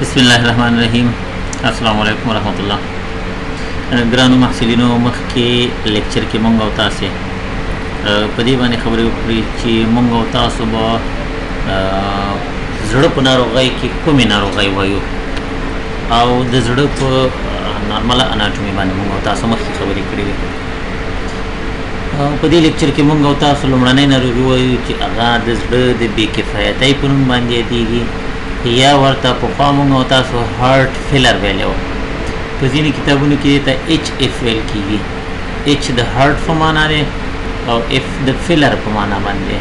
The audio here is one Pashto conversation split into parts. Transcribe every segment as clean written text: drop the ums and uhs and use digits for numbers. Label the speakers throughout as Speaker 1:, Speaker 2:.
Speaker 1: बिस्मिल्लाहिर्रहमानिर्रहीम। अस्सलाम वालेकुम वरहमतुल्लाह। ګرانو محصلینو مخکې لیکچر کې مونږ او تاسو په دې باندې خبرې وکړې چې مونږ او تاسو به زړه په ناروغۍ کې کومې ناروغۍ وایو او د زړه په نارمل اناټومي باندې مونږ او تاسو مخکې خبرې کړې وې. په دې لیکچر کې مونږ او تاسو لومړنۍ ناروغي وایو چې هغه د زړه د بې کفایتۍ په نوم باندې یادېږي یا ورته پخوا مونږ او تاسو هارت فیلر ویلی و. په ځینې کتابونو کې ته ایچ اف ویل کېږي. ایچ د هارت په معنا دی او اف د فیلر په معنا باندې.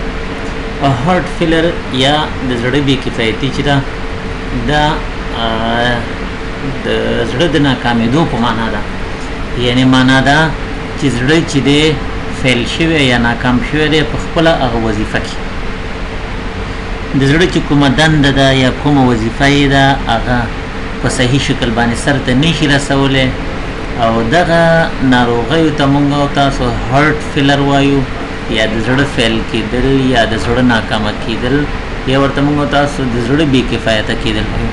Speaker 1: هارت فیلر یا د زړه بې کفایتي چې ده دا د زړه د ناکامېدو په معنا ده. یعنې معنا ده چې زړه چې دی فیل شوی یا ناکام شوی دی په خپله هغه وظیفه کې. د زړه چې کومه دنده ده یا کومه وظیفه یې ده هغه په صحیح شکل باندې سرته نشي رسولی او دغه ناروغیو ته مونږ او تاسو هارت فیلر وایو یا د زړه فیل کېدل یا د زړه ناکامه کېدل یا ورته مونږ او تاسو د زړه بې کفایته کېدل وایو.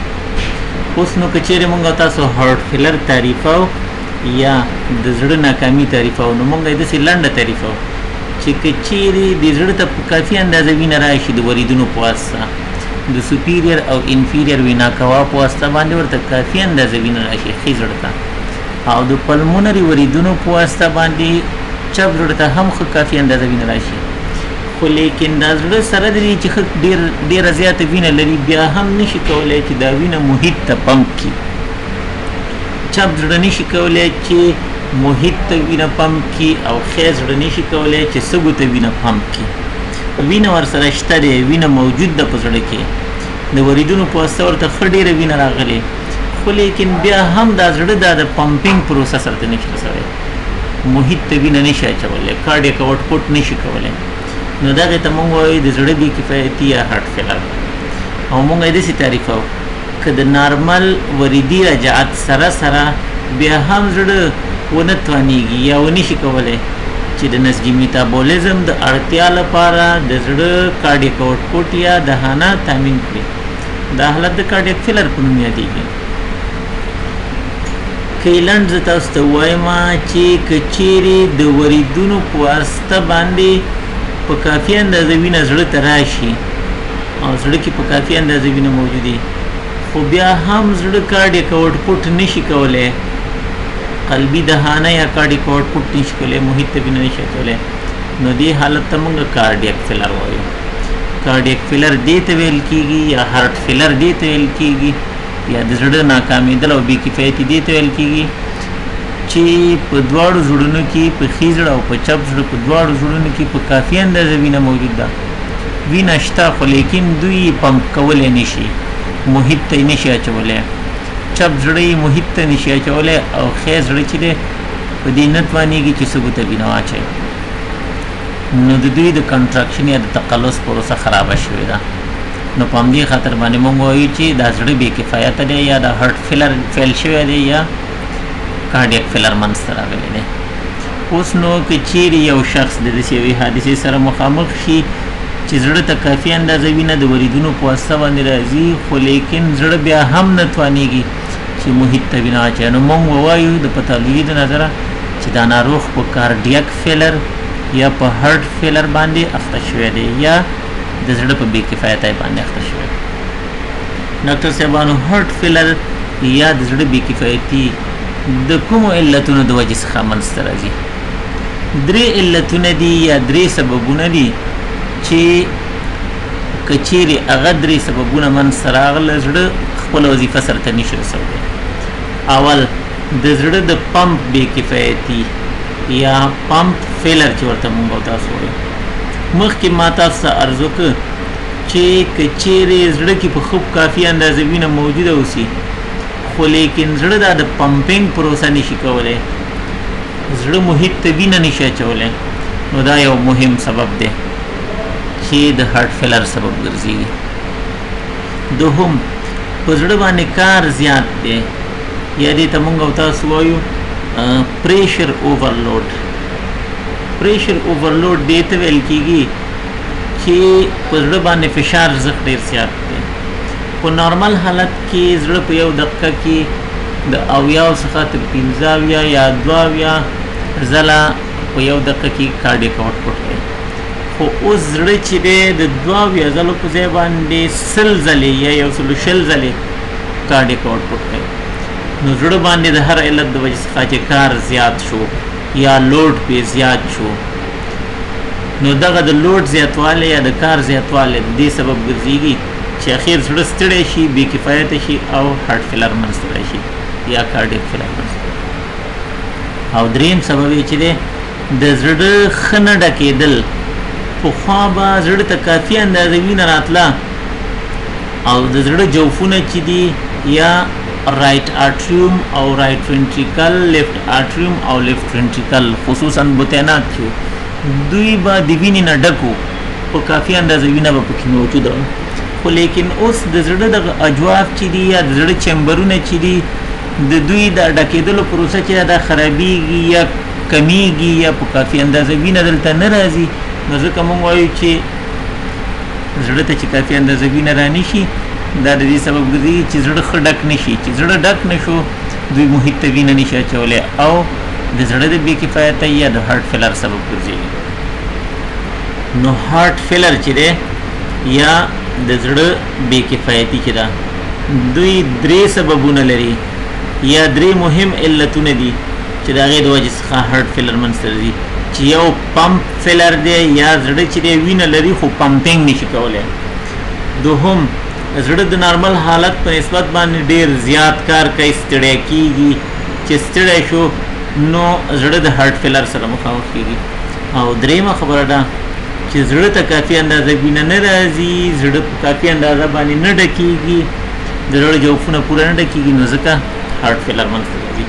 Speaker 1: اوس نو که چیرې مونږ او تاسو هارت فیلر تعریفو یا د زړه ناکامي تعریفو نو مونږ یې داسې لنډه تعریفو چې که چیرې د زړه ته په کافي اندازه وینه راشي د وریدونو په واسطه د سوپیریر او انفیریر وینا کوا په واسطه باندې ورته کافي اندازه وینه راشي ښي زړه ته او د پلمونري وریدونو په واسطه باندې چپ زړه ته هم ښه کافي اندازه وینه راشي. خو لیکن دا زړه سره دی چې ډېره زیاته وینه لري بیا هم نشي کولی چې دا وینه محیط ته پمپ کړي. چپ زړه نشي کولی چې محیط ته وینه پمپ کړي او ښی زړه نشي کولی چې سږو ته وینه پمپ کړي. وینه ورسره شته دی، وینه موجود ده په زړه کې، د وریدونو په واسطه ورته ښه ډېره وینه راغلې خو لیکن بیا هم دا زړه دا د پمپینګ پروسس ورته نشي رسولی، محیط ته وینه نشي اچولی، کارډیک آوټپوټ نشي کولی. نو دغې ته مونږ وایو د زړه بې کفایتي یا هارت فیلر. او مونږ یې داسې تعریفوو که د نارمل وریدي رجعت سره سره بیا هم زړه ونه توانېږي یا ونشي کولی چې د نسجي میتابولیزم د اړتیا لپاره د زړه کارډیک آوټپوټ یا دهانه تامین کړي. دا حالت د کارډیک فیلر په نوم یادېږي. که یې لنډ زه تاسو ته ووایم چې که چیرې د وریدونو په واسطه باندې په کافي اندازه وینه زړه ته راشي او زړه کې په کافي اندازه وینه موجودي خو بیا هم زړه کارډیک آوټپوټ نشي کولی، قلبي دهانه یا کارډیک آوټپوټ نشي کولی، محیط ته وینه نشي اچولی، نو دې حالت ته موږ کارډیک فیلر وایو. کارډیک فیلر دې ته ویل کېږي یا هارت فیلر دې ته ویل کېږي یا د زړه ناکامېدل او بې کفایتي دې ته ویل کېږي چې په دواړو زړونو کې په ښي زړه او په چپ زړه په دواړو زړونو کې په کافي اندازه وینه موجود ده. وینه شته خو لیکن دوی یې پمپ کولی نشي، محیط ته یې نشي اچولی. چپ زړه یې محیط ته نشي اچولی او ښی زړه چې دی په دې نه توانېږي چې سږو ته وینه واچوي. نو د دوی د کنټراکشن یا د تقلص پروسه خرابه شوې ده. نو په همدې خاطر باندې مونږ وایو چې دا زړه بې کفایته دی یا د هارت فیلر فیل شوی دی یا کارډیک فیلر منځته راغلی دی. اوس نو که چیرې یو شخص د داسې یوې حادثې سره مخامخ شي چې زړه ته کافي اندازه وینه د وریدونو په واسطه باندې راځي خو لیکن زړه بیا هم نه توانېږي چې محیط ته وینه واچوي، نو مونږ ووایو د پتالوژي د نظره چې دا ناروغ په کارډیک فیلر یا په هارت فیلر باندې اخته شوی دی یا د زړه په بې کفایتۍ باندې اخته شوی. ډاکټر صاحبانو هارت فیلر یا د زړه بې کفایتي د کومو علتونو د وجې څخه منځته راځي؟ 3 علتونه دي یا 3 سببونه دي چې که چیرې هغه 3 سببونه منځته راغله زړه خپله وظیفه سرته نشي رسولی. اول د زړه د پمپ بې کفایتي یا پمپ فیلر چې ورته مونږ او تاسو وایو. مخکې ما تاسو ته عرض وکړه چې که چیرې زړه کې په خوب کافي اندازه وینه موجوده اوسي خو لیکن زړه دا د پمپینګ پروسه نشي کولی، زړه محیط ته وینه نشي اچولی، نو دا یو مهم سبب دی چې د هارت فیلر سبب ګرځي. دوهم په زړه باندې کار زیات دی یا دې ته مونږ او تاسو وایو پریشر اوورلوډ. پریشر اوورلوډ دې ته ویل کېږي چې په زړه باندې فشار زیات ډېر زیات دی په نارمل حالت کې زړه په یو دقیقه کې د 80 څخه تر 15 یا 22 ځله په یو دقیقه کې کارډیک آوټپوټ کوي. خو اوس زړه چې دی د 22 ځلو په ځای باندې 100 ځلې یا 100 ځلې کارډیک آوټپوټ کوي. نو زړه باندې د هر علت د وجې څخه چې کار زیات شو یا لوډ پې زیات شو، نو دغه د لوډ زیاتوالی یا د کار زیاتوالی د دې سبب ګرځېږي چې اخیر زړه ستړی شي، بې کفایته شي او هارټ فیلر منځته راشي یا کارډیک فیلر منځته. او دریم سبب یې چې دی د زړه ښه نه ډکېدل. پخوا به زړه ته کافي اندازه وینه راتله او د زړه جوفونه چې دي یا رائټ آرټریوم او رائټ وینټریکل، لیفټ آرټریوم او لیفټ وینټریکل خصوصا بطینات چې دوی به د وینې نه ډکو، په کافي اندازه وینه به پکې موجوده وه. خو لیکن اوس د زړه دغه اجواف چې دي یا د زړه چمبرونه چې دي د دوی د ډکېدلو پروسه چې دا خرابېږي یا کمیږي یا په کافي اندازه وینه دلته نه راځي. نو ځکه موږ وایو چې زړه ته چې کافي اندازه وینه رانشي، دا د دې سبب ګرځي چې زړه ښه ډک نشي. چې زړه ډک نشو دوی محیط ته وینه نشي اچولی او د زړه د بې کفایتۍ یا د هارټ فیلر سبب ګرځي. نو هارټ فیلر چې دی یا د زړه بې کفایتي چې ده دوی 3 سببونه لري یا 3 مهم علتونه دي چې د هغې د وجې څخه هارټ فیلر منځته راځي. چې یو پمپ فیلر دی یا زړه چې دی وینه لري خو پمپینګ نشي کولی. دوهم زړه د نارمل حالت په نسبت باندې ډیر زیات کار کوي، ستړی کیږي. چې ستړی شو نو زړه د هارټ فیلر سره مخامخ کیږي. او دریمه خبره ده چې زړه ته کافي اندازه وینه نه راځي، زړه په کافي اندازه باندې نه ډکېږي، د زړه جوفونه پوره نه ډکېږي، نو ځکه هارټ فیلر منځته راځي.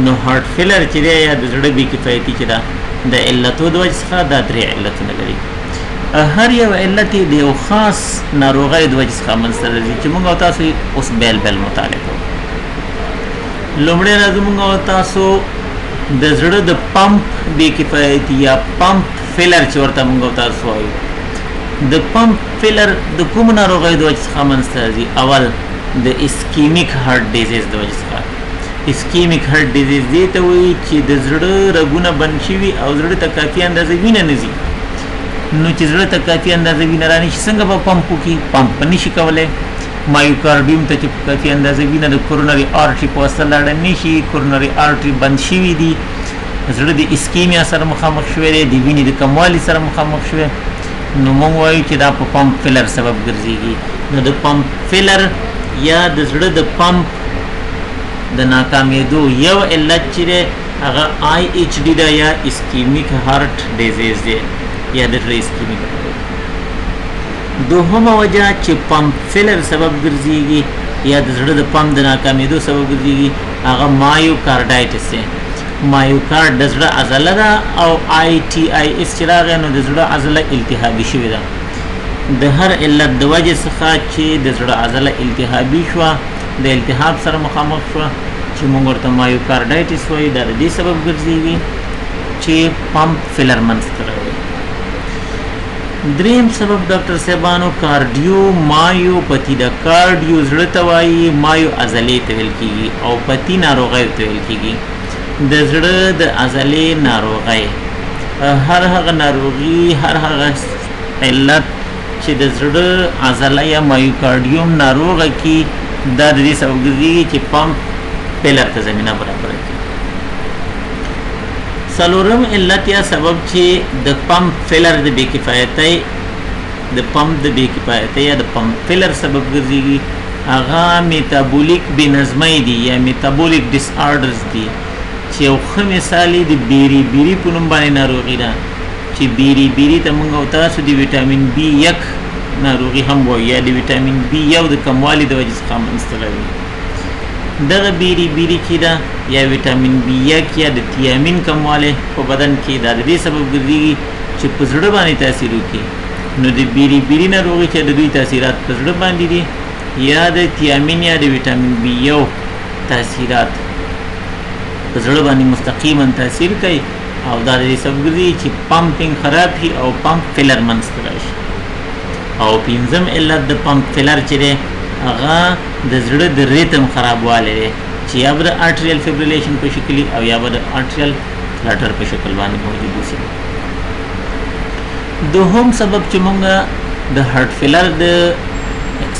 Speaker 1: نو هارټ فیلر چې دی یا د زړه بې کفایتي چې ده د علتو د وجې څخه دا 3 علتونه لري. هر یو علت د یو خاص ناروغۍ د وجې څخه منځته راځي چې موږ او تاسو اوس بیل بیل مطالعه کوو. لومړی راځو موږ او تاسو د زړه د پمپ بې کفایتي یا پمپ فیلر چې ورته موږ او تاسو وایو. د پمپ فیلر د کومو ناروغیو د وجې څخه منځته راځي؟ اول د اسکیمیک هارټ ډیزیز د وجې څخه. اسکیمیک هارټ ډیزیز دې ته وایي چې د زړه رګونه بند شوي او زړه ته کافي اندازه وینه نه ځي. نو چې زړه ته کافي اندازه وینه رانشي څنګه به پمپ وکړي؟ پمپ به نشي کولی. مایوکارډیوم ته چې کافي اندازه وینه د کورونري آرټري په واسطه لاړه نشي، کورونري آرټري بند شوي دي، زړه د اسکیمیا سره مخامخ شوی دی، د وینې د کموالي سره مخامخ شوی، نو موږ وایو چې دا په پمپ فیلر سبب ګرځېږي. نو د پمپ فیلر یا د زړه د پمپ د ناکامېدو یو علت چې دی هغه IHD ده یا اسکیمیک هارټ ډیزیز دی یا د زړه اسکیمیک. دوهمه وجه چې پمپ فیلر سبب ګرځېږي یا د زړه د پمپ د ناکامېدو سبب ګرځېږي هغه مایوکارډایټس دی. مایوکارډ د زړه عضله ده او ITIS چې راغی نو د زړه عضله التهابي شوې ده. د هر علت د وجې څخه چې د زړه عضله التهابي شوه، د التهاب سره مخامخ شوه چې موږ ورته مایوکارډایټس وایي، دا د دې سبب ګرځېږي چې پمپ فیلر منځته راوړي. دریم سبب ډاکټر صاحبانو کارډیو مایوپتي ده. کارډیو زړه ته وایي، مایو عضلې ته ویل کېږي او پتي ناروغیو ته ویل کېږي. د زړه د عضلې ناروغۍ هر هغه ناروغي، هر هغه علت چې د زړه عضله یا مایوکارډیوم ناروغه کی دا د دې سبب ګرځېږي چې پمپ فیلر ته زمینه برابره کړي. څلورم علت یا سبب چې د پمپ فیلر د بې کفایتۍ د پمپ د بې کفایتۍ یا د پمپ فیلر سبب ګرځېږي هغه میتابولیک بې نظمۍ دي یا میتابولیک ډس آرډرز دي. چې یو ښه مثال یې د بیری بیری په نوم باندې ناروغي ده چې بیری بیری ته موږ او تاسو د ویټامین B1 ناروغي هم وایو یا د ویټامین B1 د کموالي د وجې څخه منځته راځي. دغه بیری بیری چې ده یا ویټامین B1 یا د تیامین کموالی په بدن کې دا د دې سبب ګرځېږي چې په زړه باندې تاثیر وکړي. نو د بیری بیری ناروغي چې د دوی تاثیرات په زړه باندې دي یا د تیامین یا د ویټامین B1 تاثیرات په زړه باندې مستقیما تاثیر کوي او دا د دې سبب ګرځي چې پمپینګ خراب شي او پمپ فیلر منځته راشي. او پنځم علت د پمپ فیلر چې دی هغه د زړه د ریتم خرابوالی دی چې یا به د آرټریل فیبریلیشن په شکل او یا به د آرټریل فلټر په شکل باندې موجود وي. دوهم سبب چې مونږه د هارت فیلر د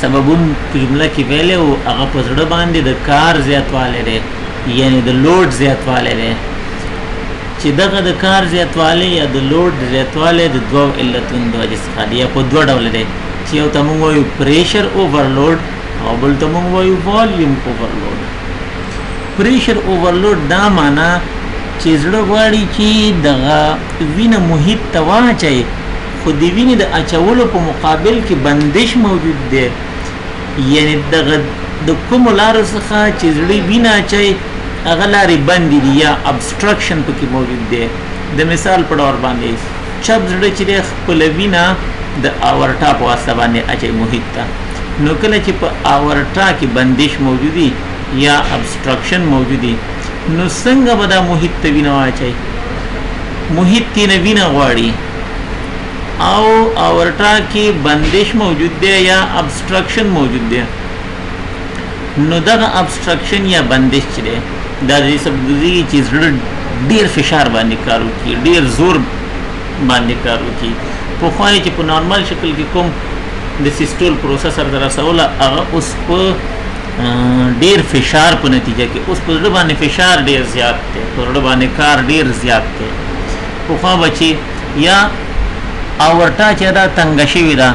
Speaker 1: سببون په جمله کې ویلې او هغه په زړه باندې د کار زیاتوالی دی، یعنی د لوډ زیاتوالی دی چې دغه د کار زیاتوالی یا د لوډ زیاتوالی د دوو علتونو د وجې څخه دی یا په دوه ډوله دی چې یو ته مونږ وایو پریشر اوورلوډ او بل ته مونږ وایو والیوم اوورلوډ. پریشر اوورلوډ دا معنا چې زړه غواړي چې دغه وینه محیط ته واچوي خو د وینې د اچولو په مقابل کې بندش موجود دی، یعنی دغه د کومو لارو څخه چې زړه وینه اچوي هغه لارې بندې دي یا ابسټرکشن پکې موجود دی. د مثال په ډول باندې چپ زړه چې دی خپله وینه د آورټا په واسطه باندې اچوي محیط ته، نو کله چې په آورټا کې بندش موجودي یا ابسټرکشن موجودي نو څنګه به دا محیط ته وینه واچوي؟ محیط ته نه وینه غواړي او آورټا کې بندش موجود دی یا ابسټرکشن موجود دی، نو دغه ابسټرکشن یا بندش چې دی دا د دې سبب ګرځي چې زړه ډېر فشار باندې کار وکړي، ډېر زور باندې کار وکړي. پخوا چې په نارمل شکل کې کوم د سیسټول پروسه سره رسوله هغه اوس په ډېر فشار په نتیجه کې اوس په زړه باندې فشار ډېر زیات دی، په زړه باندې کار ډېر زیات دی. پخوا بچي یا آورټا چې دا تنګه شوې ده،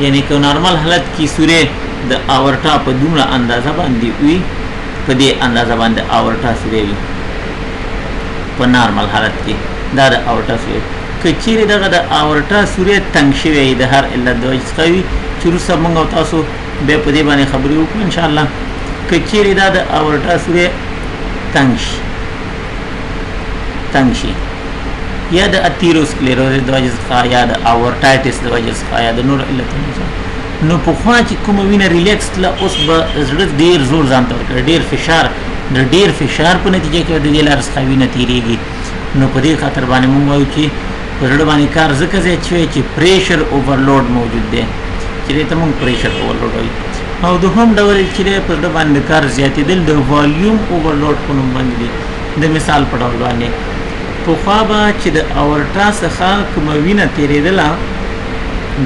Speaker 1: یعنی که نارمل حالت کې سورې د آورټا په دومره اندازه باندې وي، په دې اندازه باندې آورټا سورې وي په نارمل حالت کې دا د آورټا سورې. که چیرې دغه د آورټا سورې تنګ شوی وي د هر علت د وجې څخه وي چې وروسته موږ او تاسو بیا په دې باندې خبرې وکړو انشاءالله. که چیرې دا د آورټا سورې تنګ شي یا د اتیروسکلیروزس د وجې څخه یا د آورټایټس د وجې څخه یا د نور علتونو څخه، نو پخوا چې کومه وینه ریلیکس تله اوس به زړه ډېر زور ځان ته ورکوي، ډېر فشار د ډېر فشار په نتیجه کې د دې لارې څخه وینه تېرېږي. نو په دې خاطر باندې موږ وایو چې په زړه باندې کار ځکه زیات شوی چې پریشر اوورلوډ موجود دی چې دې ته موږ پریشر اوورلوډ وایو. او دوهم ډول چې دی په زړه باندې کار زیاتېدل د والیوم اوورلوډ په نوم باندې دی. د مثال په ډول باندې پخوا به چې د آورټا څخه کومه وینه تېرېدله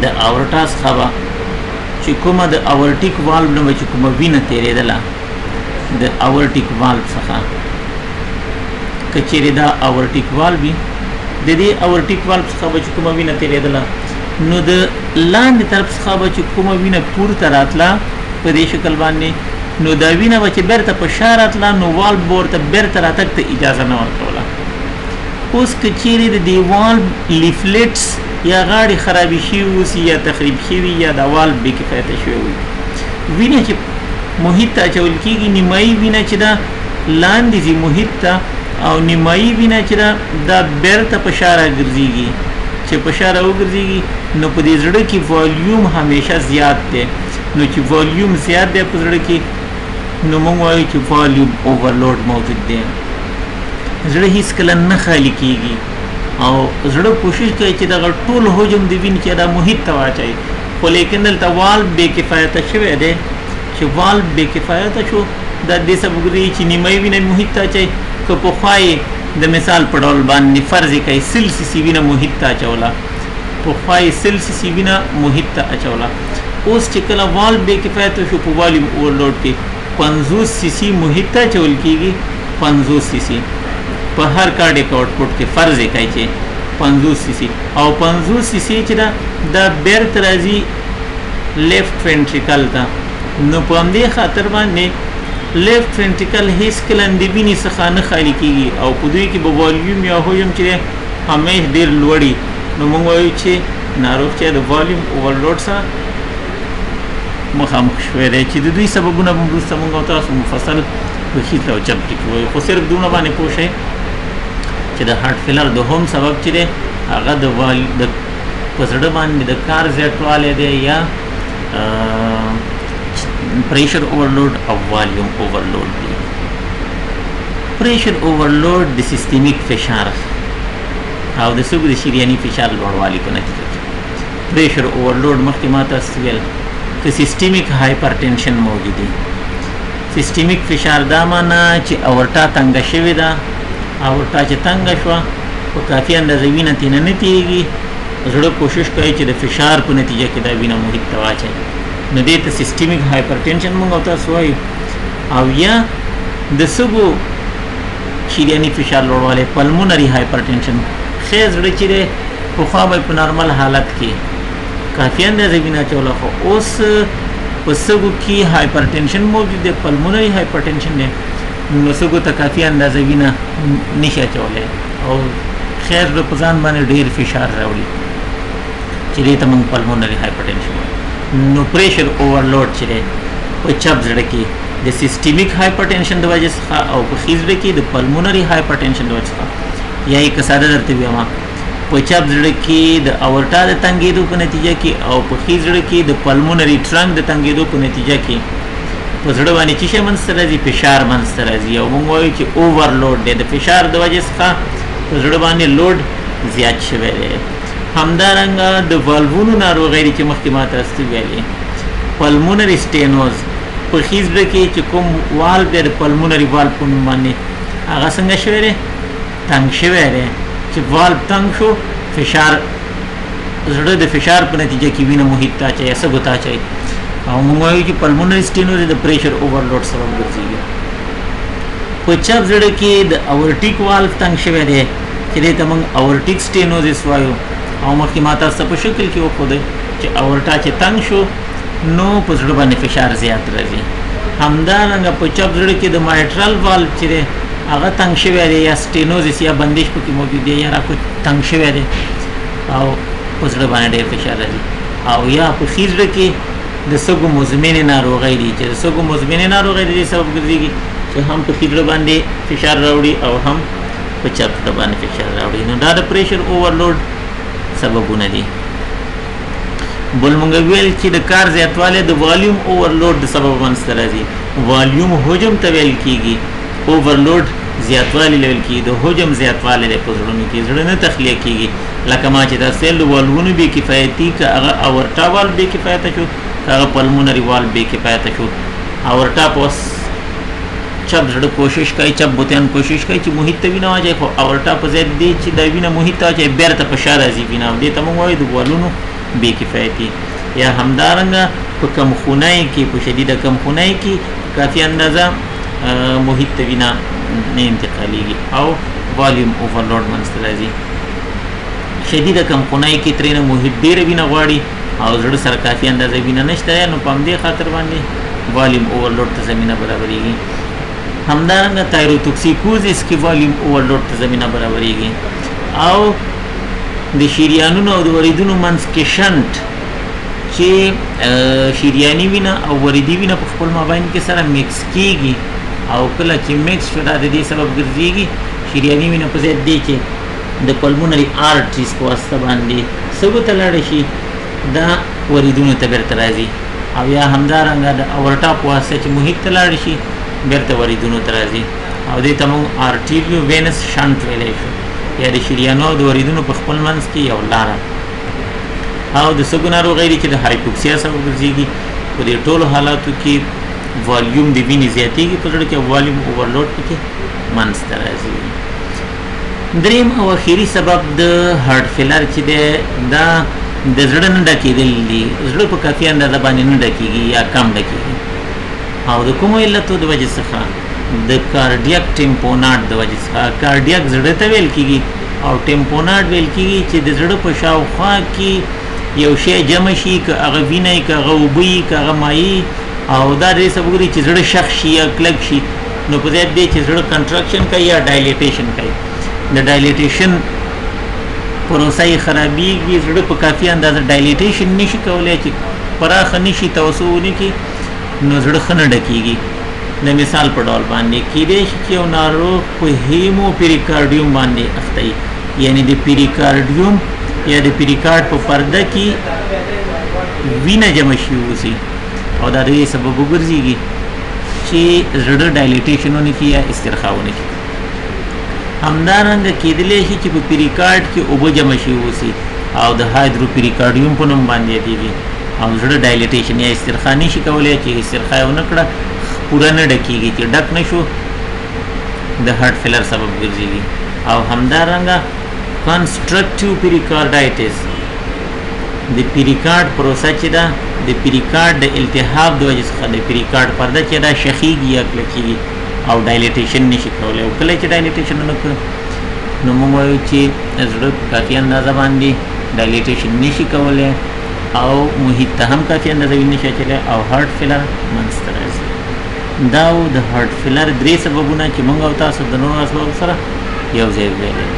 Speaker 1: د آورټا څخه به چې کومه د آورټیک والو نه به چې کومه وینه تېرېدله د آورټیک والو څخه، که چیرې دا آورټیک والو وي د دې آورټیک والو څخه به چې کومه وینه تېرېدله نو د لاندې طرف څخه به چې کومه وینه پورته راتله په دې شکل باندې، نو دا وینه به چې بیرته په شا راتله نو والو به ورته بیرته راتګ ته اجازه نه ورکوله. اوس که چیرې د دې والو لیفلیټس یا غاړې خرابې شوي اوسي یا تخریب شوي یا دا والو بې کفایته شوی وي، وینه چې محیط ته اچول کېږي نیمایي وینه چې ده لاندې ځي محیط ته او نیمایي وینه چې ده دا بیرته په شا راګرځېږي. چې په شا راوګرځېږي نو په دې زړه کې والیوم همیشه زیات دی، نو چې والیوم زیات دی په زړه کې نو موږ وایو چې والیوم اوورلوډ موجود دی. زړه هیڅکله نه خالي کېږي او زړه کوشش کوي چې دغه ټول حجم د وینې چې دا محیط ته واچوي، خو لیکن دلته والو بې کفایته شوی دی. چې والو بې کفایته شو دا دې سبب ګرځي چې نیمایي وینه محیط ته اچوي. که پخوا یې د مثال په ډول باندې فرض یې کوي 100 سي وینه محیط ته اچوله، پخوا یې 100 سي وینه محیط ته اچوله، اوس چې کله والو بې کفایته شو په والیوم اوورلوډ کې 50 سي محیط ته اچول کېږي. 50 سي په هر کارډیک آوټپوټ کې فرض یې کوي چې 50 سي او 50 سي چې دا بیرته راځي لیفټ وینټریکل ته. نو په همدې خاطر باندې لیفټ وینټریکل هیڅ کله د وینې څخه نه خالي کېږي او په دوی کې به والیوم یا حجم چې همیش ډېر لوړي. نو موږ وایو چې ناروغ چې د والیوم اوورلوډ سره مخامخ شوی دی چې د دوی سببونه به وروسته موږ او تاسو مفصل په ښیته او چپټي کې وایو، خو صرف دومره باندې پوه شئ چې د هارت فیلر دوهم سبب چې دی هغه د په زړه باندې د کار زیاتوالی دی یا pressure overload او volume overload دی. pressure overload د سیستمیک فشار او د سږو د شریاني فشار لوړوالي په نتیجه کې pressure overload مخکې ما تاسو ویل که سیستمیک هایپرټنشن موجود دی. سیستمیک فشار دا معنا چې اورټا تنګه شوې ده، اورټا چې تنګه شوه په کافي اندازه وینه تېنه نه تېرېږي، زړه کوشش کوي چې د فشار په نتیجه کې دا وینه محیط ته واچوي، نو دې ته سیستمیک هایپرټنشن موږ او تاسو وایو. او یا د سږو شریاني فشار لوړوالی پلمونري هایپرټنشن، ښه زړه چې دی پخوا به په نارمل حالت کې کافي اندازه وینه اچوله، خو اوس په سږو کې هایپرټنشن موجود دی، پلمونري هایپرټنشن دی، نو سږو ته کافي اندازه وینه نشي اچولی او خیر په ځان باندې ډېر فشار راوړي چې دې ته موږ پلمونري هایپرټنشن وایو. نو پریشر اوورلوډ چې دی په چپ زړه کې د سیستمیک هایپرټنشن د وجې څخه او په ښي زړه کې د پلمونري هایپرټنشن د وجې څخه، یا یې که ساده درته ووایم په چپ زړه کې د اورټا د تنګېدو په نتیجه کې او په ښي زړه کې د پلمونري ټرنک د تنګېدو په نتیجه کې په زړه باندې څه شی منځته راځي؟ فشار منځته راځي، او موږ وایو چې اوورلوډ دی، د فشار د وجې څخه په زړه باندې لوډ زیات شوی دی. همدارنګه د والوونو ناروغۍ دي چې مخکې ما تاسو ویلې، پلمونري سټینوز په ښي زړه کې چې کوم والو دی د پلمونري والو په نوم باندې هغه څنګه شوی دی؟ تنګ شوی دی. چې والو تنګ شو، فشار زړه د فشار په نتیجه کې وینه محیط ته اچوي، سږو ته اچوي، او موږ وایو چې پلمونري سټینوز د پریشر اوورلوډ سبب ګرځي. په چپ زړه کې د اورټیک والو تنګ شوی دی چې دې ته موږ اورټیک سټینوزس وایو، او مخکې ما تاسو په شکل کې وښودی چې اورټا چې تنګ شو نو په زړه باندې فشار زیات راځي. همدارنګه په چپ زړه کې د مایټرال والو چې دی هغه تنګ شوی دی، یا سټینوزس یا بندش پکې موجود دی، یا راکو تنګ شوی دی او په زړه باندې ډېر فشار راځي. او یا په ښي زړه کې د سږو مزمنې ناروغۍ دي چې د سږو مزمنې ناروغۍ د دې سبب ګرځېږي چې هم په ښي زړه باندې فشار راوړي او هم په چپ زړه باندې فشار راوړي. نو دا د پریشر اوورلوډ سببونه دي. بل مونږ ویل چې د کار زیاتوالی د والیوم اوورلوډ د سبب منځته راځي. والیوم حجم ته ویل کېږي، اوورلوډ زیاتوالی ویل کېږي. د حجم زیاتوالی دی په زړونو کې، زړه نه تخلیه کېږي. لکه ما چې تاسو ویل د والوونو بې کفایتي، که هغه اورټا وال بې کفایته شو، که هغه پلمونري وال بې کفایته شو. اورټا په چپ زړه کوشش کوي، چپ بوتیان کوشش کوي چې محیط ته وینه واچوي، خو اورټا په ځای دی چې دا وینه محیط ته واچوي بیرته په شا راځي وینه، او دې ته موږ وایو د والونو بې کفایتي. یا همدارنګه په کمخونۍ کې، په شدیده کمخونۍ کې کافي اندازه محیط ته وینه نه انتقالیږي او والیوم اوورلوډ منځته راځي. شدیده کمخونۍ کې ترېنه محیط ډېره وینه غواړي او زړه سره کافي اندازه وینه نشته، نو په همدې خاطر باندې والیوم اوورلوډ ته زمینه برابرېږي. همدارنګه تایروتوکسیکوزس کې والیوم اوورلوډ ته زمینه برابرېږي. او د شریانونو او د وریدونو منځ کې شنټ چې شریاني وینه او وریدي وینه په خپل مابین کې سره میکس کېږي، او کله چې میکس شو دا د دې سبب ګرځېږي شریاني وینه په ځای دی چې د پلمونري آرټریز په واسطه باندې سږو ته لاړه شي، دا وریدونو ته بیرته راځي. او یا همدارنګه د اورټا په واسطه چې محیط ته لاړ شي بیرته وریدونو ته راځي، او دې ته موږ آرټیریو وینس شنټ ویلی شو، یا د شریانو او د وریدونو په خپل منځ کې یو لاره. او د سږو ناروغۍ دي چې د هایپوکسیا سبب ګرځېږي. په دې ټولو حالاتو کې والیوم د وینې زیاتېږي په زړه کې، او والیوم اوورلوډ پکې منځته راځي. دریم او اخري سبب د هارټ فیلر چې دی دا د زړه نه ډکېدل دي. زړه په کافي اندازه باندې نه ډکېږي یا کم ډکېږي، او د کومو علتو د وجې څخه؟ د کارډیاک ټیمپوناټ د وجې څخه. کارډیاک زړه ته ویل کېږي او ټیمپوناټ ویل کېږي چې د زړه په شاوخوا کې یو شی جمع شي، که هغه وینه وي، که هغه اوبه وي، که هغه مایع، او دا دې سبب ګرځي چې زړه شخ شي یا کلک شي. نو په ځای دی چې زړه کنټراکشن کوي یا ډایلیټیشن کوي، د ډایلیټیشن پروسه یې خرابېږي، زړه په کافي اندازه ډایلیټیشن نشي کولی چې پراخه نشي، توسع ونه کړي، نو زړه ښه نه ډکېږي. د مثال په ډول باندې کېدای شي چې یو ناروغ په هیمو پیریکارډیوم باندې اخته وي، یعنې د پیریکارډیوم یا د پیریکارډ په پرده کې وینه جمع شوې اوسي، او دا د دې سبب وګرځېږي چې زړه ډایلیټیشن ونه کړي یا استرخاء ونه کړي. همدارنګه کېدلی شي چې په پیریکارډ کې اوبه جمع شوي اوسي او د هایدرو پیریکارډیوم په نوم باندې یادېږي، او زړه ډایلیټیشن یا استرخاء نشي کولای چې استرخاء ونه کړه پوره نه ډکیږي چې ډک نشو د هارت فیلر سبب ګرځي او همدارنګه کنسټرکټیو پیریکارډایټس د پیریکارډ پروسه چې ده د پیریکارډ د التهاب د وجې څخه د پیریکارډ پرده چې ده شخیږي یا کلکیږي او ډایلیټیشن نشي کولای او کله چې ډایلیټیشن ونه کړ نو موږ وایو چې زړه کافي اندازه باندې ډایلیټیشن نشي کولای او محیط ته هم کافي اندازه وینه نشي اچولی او هارت فیلر منځته راځي. دا د هارت فیلر 3 سببونه چې موږ او تاسو د نورو اسبابو سره یو ځای ویلي.